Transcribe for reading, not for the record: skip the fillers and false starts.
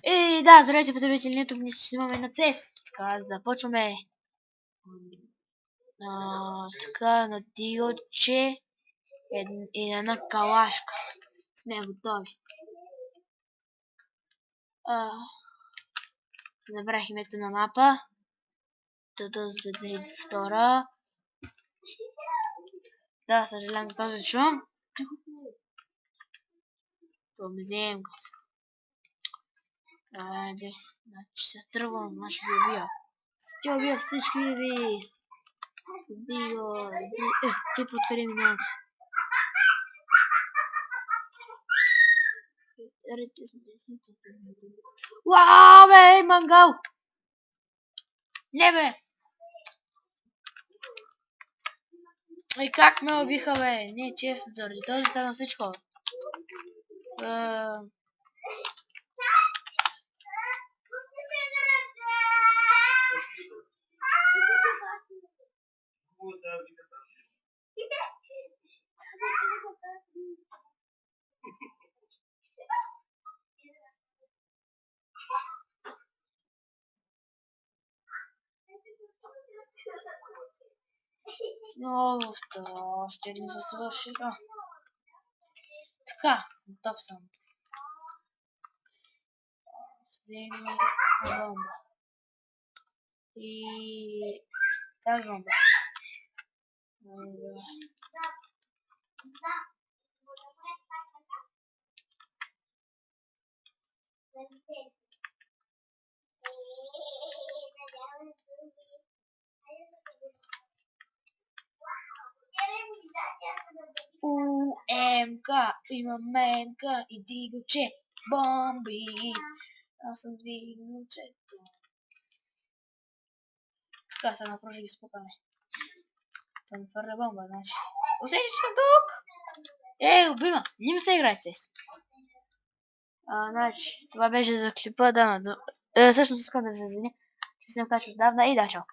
И да, здравейте, потребители, тук ние ще снимаме на CES. Така, започваме. Така, на тигълче и на една калашка. Сме готови. Забрах името на мапа. Тата с 2002. Да, съжалявам за този шум. Помзем го. Айде, значи се тръгвам, ще ги убия. Ще убия всички ви. Убия, ти подкъде минават. Уау, бе, мангал! Не, бе! И как ме убиха, бе? Не е честно, заради този стана всичко. Но, това ще не се свърши. Така, готов съм. Вземи бомба. И тази бомба. УМК, имаме МК и дигълче бомби. Аз съм дигълчето. Така се напружи ги спукаме. Това ми фърля бомба, значи. Усети, че съм тук! Обима, не ми се играйте с. Значи, това беше за клипа, да, всъщност искам да ви се извиня, че съм качил отдавна и да, чао.